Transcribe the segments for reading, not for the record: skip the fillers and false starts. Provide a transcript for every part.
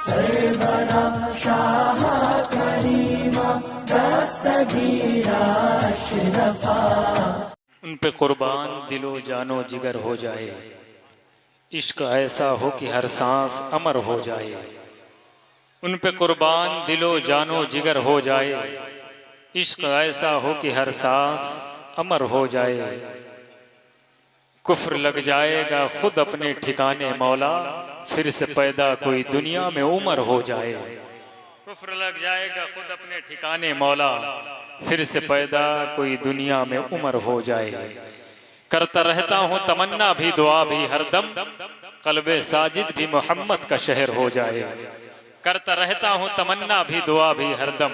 सरवरा शाह करीमा दस्तगीरा अशरफा। उन पे कुर्बान दिलो जानो जिगर हो जाए, इश्क ऐसा हो कि हर सांस अमर हो जाए। उन पे कुर्बान दिलो जानो जिगर हो जाए, इश्क ऐसा हो कि हर सांस अमर हो जाए। कुफ्र लग जाएगा खुद अपने ठिकाने मौला, फिर से पैदा कोई दुनिया में उमर हो जाए। कुफ्र लग जाएगा खुद अपने ठिकाने मौला, फिर से पैदा कोई दुनिया में उमर हो जाए। करता रहता हूँ तमन्ना भी दुआ भी हरदम, कल्बे साजिद भी मोहम्मद का शहर हो जाए। करता रहता हूँ तमन्ना भी दुआ भी हरदम,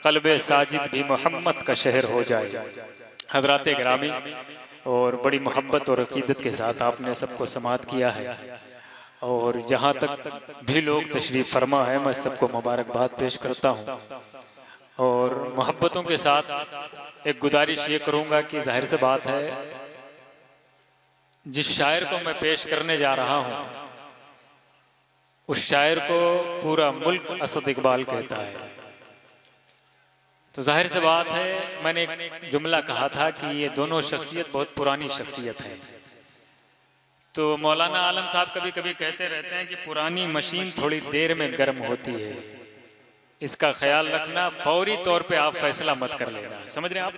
कल्बे साजिद भी मोहम्मद का शहर हो जाए। हजरात गिरामी, और बड़ी मोहब्बत और अकीदत के साथ आपने सबको समाअत किया है, और जहाँ तक भी लोग तशरीफ़ फरमा है मैं सबको मुबारकबाद पेश करता हूँ। और मोहब्बतों के साथ एक गुजारिश ये करूँगा कि जाहिर से बात है, जिस शायर को मैं पेश करने जा रहा हूँ उस शायर को पूरा मुल्क असद इकबाल कहता है। तो जाहिर से बात है, मैंने एक जुमला कहा था कि ये दोनों शख्सियत बहुत पुरानी शख्सियत है। तो मौलाना आलम साहब कभी कभी कहते रहते हैं कि पुरानी मशीन थोड़ी देर में गर्म होती है, इसका ख्याल रखना, फौरी तौर पे आप फैसला मत कर लेना। समझ रहे हैं आप?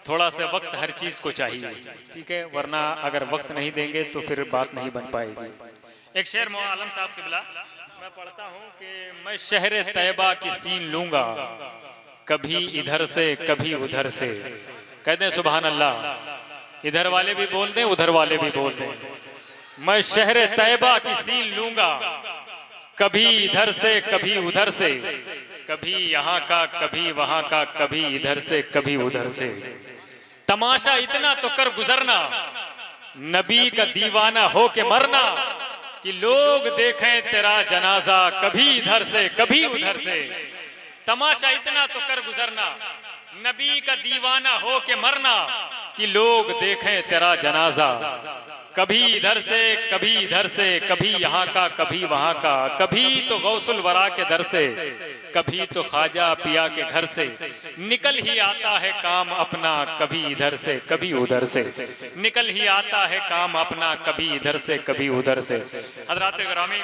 थोड़ा सा वक्त हर चीज को चाहिए, ठीक है, वरना अगर वक्त नहीं देंगे तो फिर बात नहीं बन पाएगी। एक शेर मौलाना आलम साहब किबला मैं पढ़ता हूँ कि मैं शहर तैयबा की सीन लूंगा, कभी इधर से कभी उधर से। कहते हैं सुभान अल्लाह, इधर वाले भी बोल दें उधर वाले भी बोल दें। मैं शहर तैयबा की सीन लूंगा, कभी इधर से कभी उधर से, कभी यहाँ का कभी वहां का, कभी इधर से कभी उधर से। तमाशा इतना तो कर गुजरना, नबी का दीवाना हो के मरना, कि लोग देखें तेरा जनाजा, कभी इधर से कभी उधर से। तमाशा इतना तो कर गुजरना, नबी का दीवाना हो के मरना, कि लोग देखें तेरा जनाजा, कभी इधर से कभी इधर से, कभी यहाँ का कभी वहां का, कभी तो गौसुल वरा के दर से, कभी तो ख्वाजा पिया के घर से। निकल ही आता है काम अपना, कभी इधर से कभी उधर से, निकल ही आता है काम अपना, कभी इधर से कभी उधर से। हजरात गिरामी,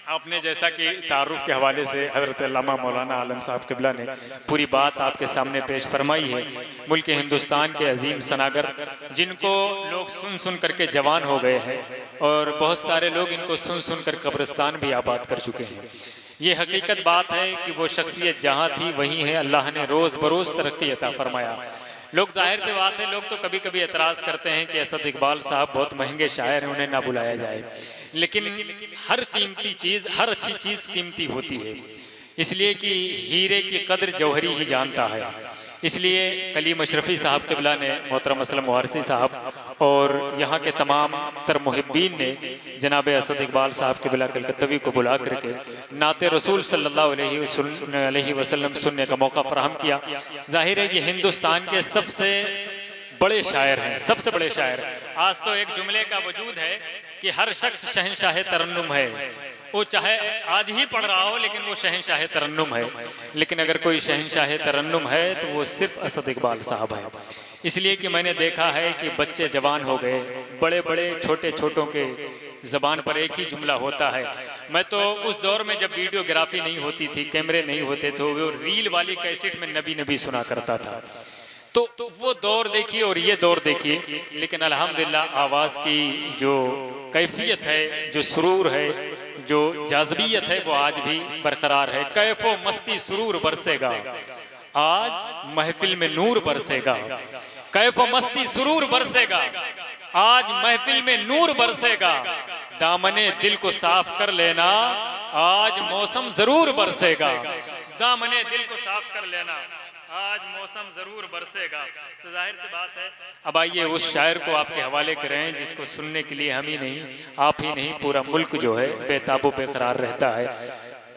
आपने जैसा कि तारुफ के हवाले से हज़रत अल्लामा मौलाना आलम साहब क़िबला ने पूरी बात आपके सामने पेश फरमाई है। मुल्क हिंदुस्तान के अजीम सनागर, जिनको लोग सुन सुन करके जवान हो गए हैं, और बहुत सारे लोग इनको सुन सुन कर कब्रिस्तान भी आबाद कर चुके हैं। ये हकीकत बात है कि वो शख्सियत जहाँ थी वहीं है, अल्लाह ने रोज़ बरोज़ तरक्की अता फरमाया। लोग, जाहिर सी बात है, लोग तो कभी कभी एतराज़ करते हैं कि असद इकबाल साहब बहुत महंगे शायर हैं, उन्हें ना बुलाया जाए। लेकिन हर कीमती चीज़, हर अच्छी चीज़ कीमती होती है, इसलिए कि हीरे की कदर जौहरी ही जानता है। इसलिए कलीम अशरफी साहब क़िबला ने, मोहतरम असलम वारसी साहब और यहाँ के तमाम तर मुहिब्बीन ने जनाब असद इकबाल साहब क़िबला कलकत्तवी को बुला करके नाते रसूल सल्लल्लाहु अलैहि वसल्लम सुनने का मौका फराहम किया। जाहिर है ये हिंदुस्तान के सबसे बड़े शायर हैं, सबसे बड़े शायर। आज तो एक जुमले का वजूद है कि हर शख्स शहंशाह तरन्नुम है, वो चाहे आज ही पढ़ रहा हो लेकिन वो शहंशाह तरन्नुम है। लेकिन अगर कोई शहंशाह तरन्नुम है तो वो सिर्फ असद इकबाल साहब है। इसलिए कि मैंने देखा है कि बच्चे जवान हो गए, बड़े बड़े छोटे छोटों के ज़बान पर एक ही जुमला होता है। मैं तो उस दौर में जब वीडियोग्राफी नहीं होती थी, कैमरे नहीं होते थे, वो रील वाली कैसेट में नबी नबी सुना करता था। तो वो दौर देखिए और ये दौर देखिए। लेकिन अल्हम्दुलिल्लाह आवाज़ की जो कैफियत है, जो सुरूर है, जो जाज़बियत है, वो आज भी बरकरार है। कैफो मस्ती सुरूर बरसेगा, आज महफिल में नूर बरसेगा। कैफो मस्ती सुरूर बरसेगा, आज महफिल में नूर बरसेगा। दामने दिल को साफ कर लेना, आज मौसम जरूर बरसेगा। दामने दिल को साफ कर लेना, आज मौसम जरूर बरसेगा। तो जाहिर सी बात है, अब आइए उस शायर को आपके हवाले करें जिसको सुनने के लिए हम ही नहीं, आप ही नहीं, पूरा मुल्क जो है बेताबो बेकरार रहता है।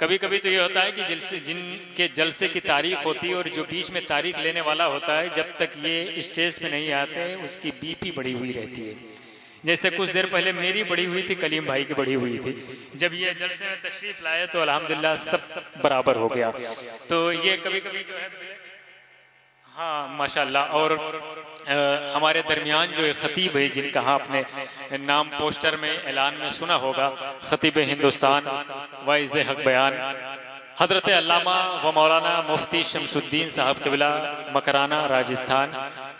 कभी कभी तो ये होता है कि जिनके जलसे की तारीख होती है और जो बीच में तारीख लेने वाला होता है, जब तक ये स्टेज पे नहीं आते उसकी बीपी बढ़ी हुई रहती है। जैसे कुछ देर पहले मेरी बड़ी हुई थी, कलीम भाई की बड़ी हुई थी। जब ये जलसे में तशरीफ लाए तो अल्हम्दुलिल्लाह सब बराबर हो गया। तो ये कभी कभी जो है, हाँ माशाल्लाह। और हमारे दरमियान जो खतीब है, जिनका हाँ अपने नाम पोस्टर में ऐलान में सुना होगा, खतीब हिंदुस्तान वाइज़ हक बयान हजरत अल्लामा व मौलाना मुफ्ती शमसुद्दीन साहब क़िबला मकराना राजस्थान,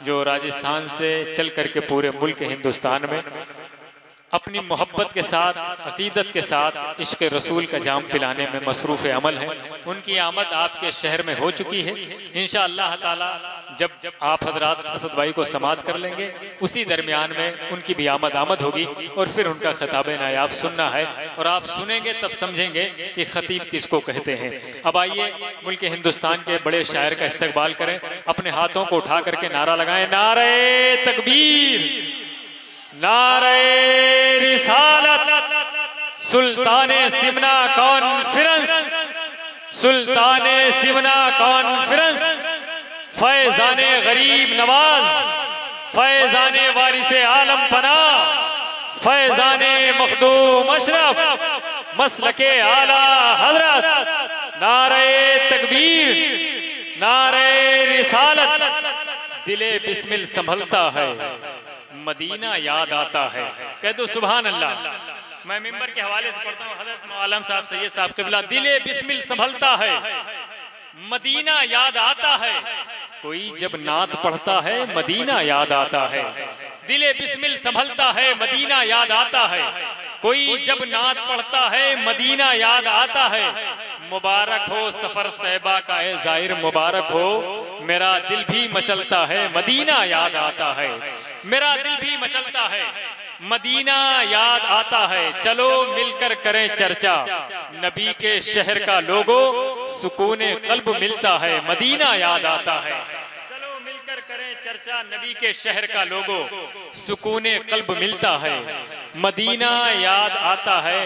जो राजस्थान से चल करके पूरे मुल्क हिंदुस्तान में अपनी मोहब्बत के साथ, अकीदत के साथ इश्क रसूल का जाम पिलाने में मसरूफ़ अमल है। उनकी आमद आपके शहर में हो चुकी है। इंशाअल्लाह ताला जब आप हजरात असद भाई को समात कर लेंगे, उसी दरमियान में उनकी भी आमद होगी और फिर उनका खिताब नायाब सुनना है। और आप सुनेंगे तब समझेंगे कि खतीब किसको कहते हैं। अब आइए मुल्क हिंदुस्तान के बड़े शायर का इस्तकबाल करें, अपने हाथों को उठा करके नारा लगाएं, नारे तकबीर, नारे रिसालत, सुल्ताने सिमना कॉन्फ्रेंस, सुल्ताने सिमना कॉन्फ्रेंस, फैजाने गरीब नवाज, फैजाने वारिसे आलम पना, फैजाने मखदूम अशरफ, मसलके आला हजरत, नारे तकबीर, नारे रिसालत। दिले बिस्मिल संभलता है, मदीना याद आता है। कह दो सुभान अल्लाह। मैं मिंबर के हवाले से पढ़ता हूँ, हजरत मौलाना साहब सैयद साहब क़िबला, दिले बिस्मिल संभलता है, मदीना याद आता है। कोई जब नात पढ़ता है मदीना याद आता है। दिले बिस्मिल संभलता है, मदीना याद आता है। कोई जब नात पढ़ता है मदीना याद आता है। मुबारक हो सफर तैबा का ए जाहिर, मुबारक हो, मेरा दिल भी मचलता है, मदीना याद आता है। मेरा दिल भी मचलता है, मदीना याद आता है। चलो मिलकर करें चर्चा, नबी के शहर का लोगो, सुकूने कल्ब मिलता है, मदीना याद आता है। चलो मिलकर करें चर्चा, नबी के शहर का लोगो, सुकूने कल्ब मिलता है, मदीना याद आता है।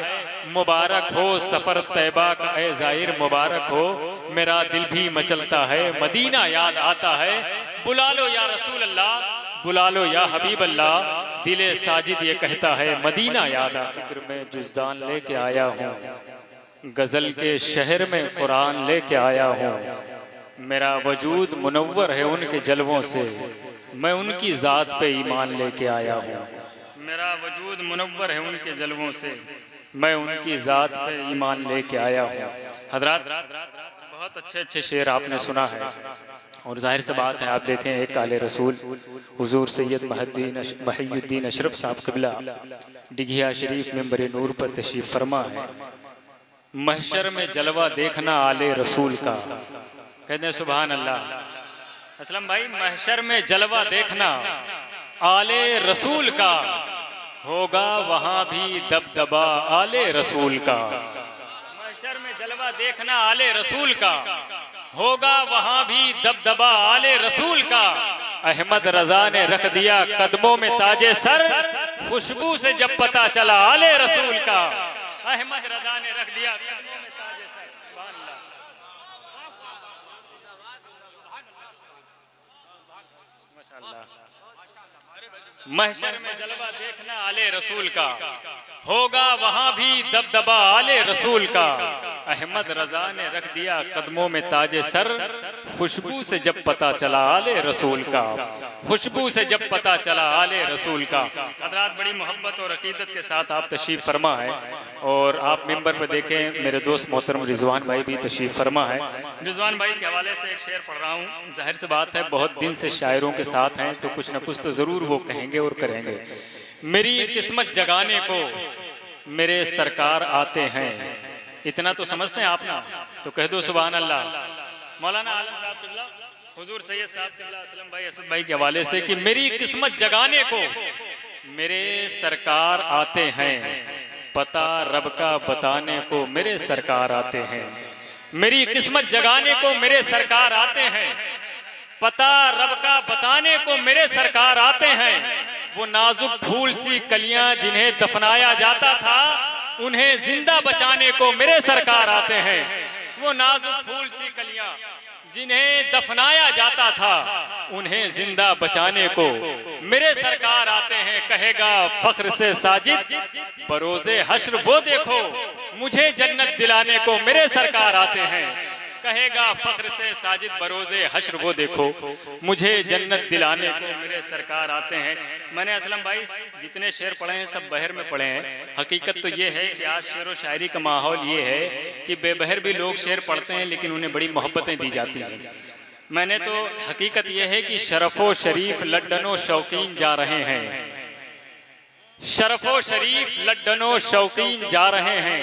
मुबारक हो सफर तैबा का ए जाहिर, मुबारक हो, मेरा दिल भी मचलता है, मदीना याद आता है। बुला लो या रसूल अल्लाह, बुला लो या हबीब अल्लाह, दिले साजिद ये कहता है, मदीना याद आ। फिक्र में जुज़दान लेके आया हूँ, गजल के शहर में कुरान लेके आया हूँ। मेरा वजूद मुनव्वर है उनके जलवों से, मैं उनकी ज़ात पे ईमान लेके आया हूँ। मेरा वजूद मुनव्वर है उनके जलवों से, मैं उनकी ज़ात पे ईमान लेके आया हूँ। हजरात बहुत अच्छे शेर आपने सुना है। और जाहिर सी बात है, आप देखें एक काले रसूल हुजूर सैयद महियुद्दीन अशरफ साहब क़िबला डिघिया शरीफ मिंबर नूर पर तशरीफ फरमा है। महशर में जलवा देखना आले रसूल का, कहते हैं सुभान अल्लाह। असलम भाई, महशर में जलवा देखना आले रसूल का, होगा वहां भी दबदबा आले रसूल का। महशर में जलवा देखना आले रसूल का, होगा वहां भी दबदबा आले रसूल का। अहमद रजा ने रख दिया कदमों में ताजे सर, खुशबू से जब पता चला आले रसूल का। अहमद रजा ने रख दिया कदमों में ताजे सर। सुभान अल्लाह। माशाअल्लाह। महशर में जलवा देखना आले रसूल का, होगा वहां भी दबदबा आले रसूल का। अहमद रजा ने रख दिया कदमों में ताजे सर, खुशबू से जब पता चला आले रसूल का। खुशबू से जब पता चला आले रसूल का। हजरात बड़ी मोहब्बत और अकीदत के साथ आप तशरीफ फरमा है। और आप मिंबर पर देखें मेरे दोस्त मोहतरम रिजवान भाई भी तशरीफ फरमा है। रिजवान भाई के हवाले से एक शेर पढ़ रहा हूँ। जाहिर सी बात है, बहुत दिन से शायरों के साथ हैं तो कुछ न कुछ तो ज़रूर वो कहेंगे और करेंगे। मेरी किस्मत जगाने को मेरे सरकार आते हैं, इतना तो समझते हैं आप ना, तो कह दो सुभान अल्लाह। मौलाना आलम साहब क़िबला हुजूर सैयद साहब क़िबला असलम भाई असद भाई के हवाले से कि मेरी किस्मत जगाने को मेरे सरकार आते हैं, पता रब का बताने को मेरे सरकार आते हैं। मेरी किस्मत जगाने को मेरे सरकार आते हैं, पता रब का बताने को मेरे सरकार आते हैं। वो नाजुक फूल सी कलियां जिन्हें दफनाया जाता था, उन्हें जिंदा बचाने को मेरे सरकार आते हैं। वो नाजुक फूल सी कलियां जिन्हें दफनाया जाता था उन्हें जिंदा बचाने को मेरे सरकार आते हैं, कहेगा फख्र से साजिद बरोज़े हश्र वो देखो मुझे जन्नत दिलाने को मेरे सरकार आते हैं, कहेगा फख्र से साजिद बरोज़े हश्र वो देखो मुझे जन्नत दिलाने को मेरे सरकार आते हैं। मैंने असलम भाई जितने शेर पढ़े हैं सब बहर में पढ़े हैं। हकीकत तो ये है कि आज शेर व शायरी का माहौल ये है कि बेबहर भी लोग शेर पढ़ते हैं लेकिन उन्हें बड़ी मोहब्बतें दी जाती हैं। मैंने तो हकीकत यह है कि शरफ़ो शरीफ लड्डनो शौकीन जा रहे हैं, शरफ़ो शरीफ लड्डनो शौकीन जा रहे हैं,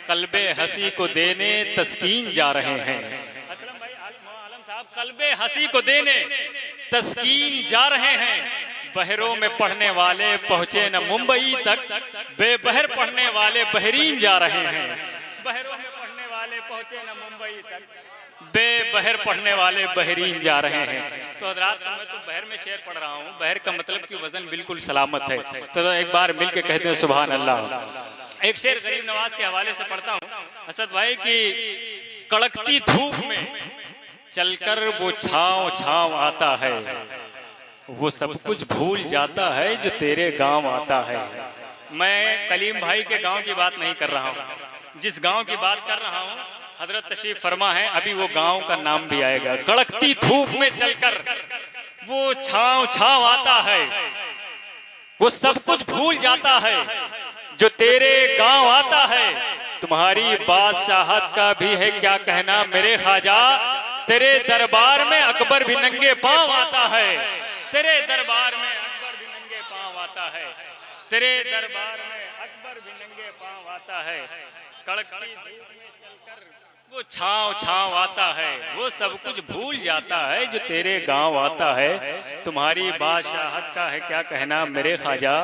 कल्बे हसी को देने तस्कीन जा रहे हैं। असलम भाई आलम साहब कल्बे हसी को देने तस्कीन जा रहे हैं, बहरों में पढ़ने वाले पहुंचे न मुंबई तक, बेबहर पढ़ने वाले बहरीन जा रहे हैं, बहरों में पढ़ने वाले पहुंचे न मुंबई तक, बेबहर पढ़ने वाले बहरीन जा रहे हैं। तो हज़रात मैं तो बहर में शेर पढ़ रहा हूँ, बहर का मतलब कि वजन बिल्कुल सलामत है। तो एक बार मिल के कहते हैं सुभान अल्लाह। एक शेर गरीब नवाज के हवाले से पढ़ता हूँ असद भाई की, कड़कती धूप में चलकर वो छाँव छाँव आता है, वो सब कुछ भूल जाता है जो तेरे गांव आता है। मैं कलीम भाई के गांव की बात नहीं कर रहा हूँ, जिस गांव की बात कर रहा हूँ हजरत तशरीफ फरमा है, अभी वो गांव का नाम भी आएगा। कड़कती धूप में चलकर वो छाँव छाँव आता है, वो सब कुछ भूल जाता है जो तेरे गांव आता है। तुम्हारी बादशाहत का भी है क्या कहना मेरे ख्वाजा, तेरे दरबार में अकबर भी नंगे पांव आता है, तेरे दरबार में अकबर भी नंगे पांव आता है, तेरे दरबार में अकबर भी नंगे पांव आता है। कड़कती धूप में चलकर वो छाँव छाँव आता है, वो सब कुछ भूल जाता है जो तेरे गांव आता है। तुम्हारी बादशाहत का है क्या कहना मेरे ख्वाजा,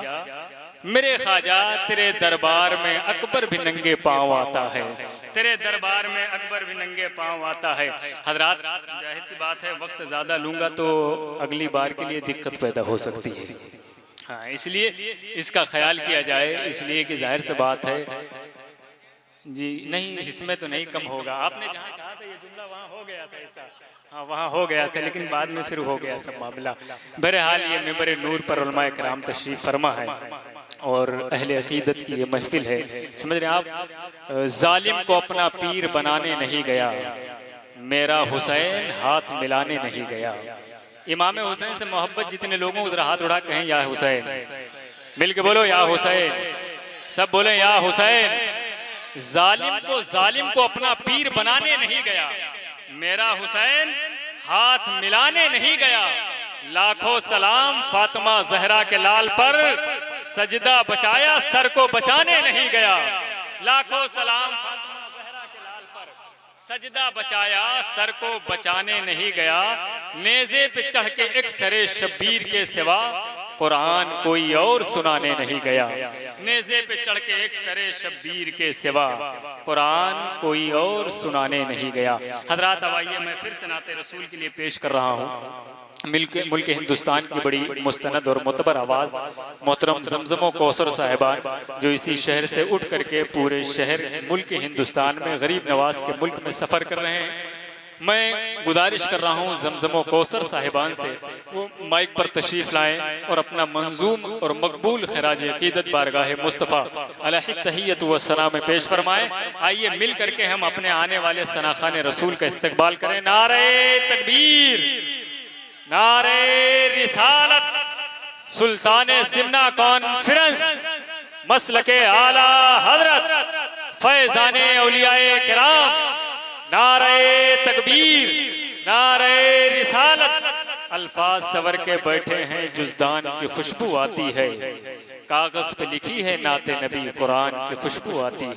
मेरे ख्वाजा तेरे दरबार में अकबर भी नंगे पांव आता है, तेरे दरबार में अकबर भी नंगे पांव आता है। हजरात जाहिर सी बात है वक्त ज़्यादा लूँगा तो अगली बार के लिए दिक्कत पैदा हो सकती है, हाँ इसलिए इसका ख्याल किया जाए, इसलिए कि जाहिर सी बात है जी नहीं इसमें तो नहीं कम होगा। आपने जहाँ कहा था ये जुमला वहाँ हो गया था ऐसा, हाँ वहाँ हो गया था लेकिन बाद में फिर हो गया सब मामला। बहरहाल ये मिंबर नूर पर उलमाए किराम तशरीफ फरमा है और अहले अकीदत की ये महफिल है, समझ रहे आप। जालिम को अपना पीर बनाने नहीं गया, मेरा हुसैन हाथ मिलाने नहीं गया। इमाम हुसैन से मोहब्बत जितने लोगों को हाथ उड़ा कहें या हुसैन, मिल के बोलो या हुसैन, सब बोले या हुसैन। जालिम को अपना पीर बनाने नहीं गया, मेरा हुसैन हाथ मिलाने नहीं गया। लाखों सलाम फातिमा जहरा के लाल पर, सजदा बचाया सर को बचाने नहीं गया। लाखों सलाम फातिमा जहरा के लाल पर, सजदा बचाया सर को बचाने नहीं गया। नेज़े पे चढ़ के एक सरे शब्बीर के सिवा कुरान कोई और सुनाने नहीं गया। नेज़े पे चढ़ के एक सरे शब्बीर के सिवा कुरान कोई और सुनाने नहीं गया। हजरात आइए मैं फिर से नाते रसूल के लिए पेश कर रहा हूँ मुल्क हिंदुस्तान की बड़ी मुस्तनद और मुतबर आवाज़ मोहतरम जमजमो कौसर साहिबान, जो इसी शहर से उठ करके पूरे शहर मुल्क हिंदुस्तान में गरीब नवाज के मुल्क में सफ़र कर रहे हैं। मैं गुजारिश कर रहा हूँ जमजमो कौसर साहिबान से वो माइक पर तशरीफ़ लाएं और अपना मंजूम और मकबूल खराज अकीदत बारगाह मुस्तफ़ा अलैहि तहियत व सना में पेश फरमाएं। आइए मिल करके हम अपने आने वाले सनाखाने रसूल का इस्तकबाल करें। नारे तकबीर, नारे रिसालत, सुल्तान सिमना कॉन्फ्रेंस, मसलके आला हजरत फैज़ाने औलियाए किराम, नारे तकबीर, नारे रिसालत। अल्फाज सवर के बैठे हैं जुज़दान की खुशबू आती है, कागज पे लिखी है नाते नबी कुरान की खुशबू आती है।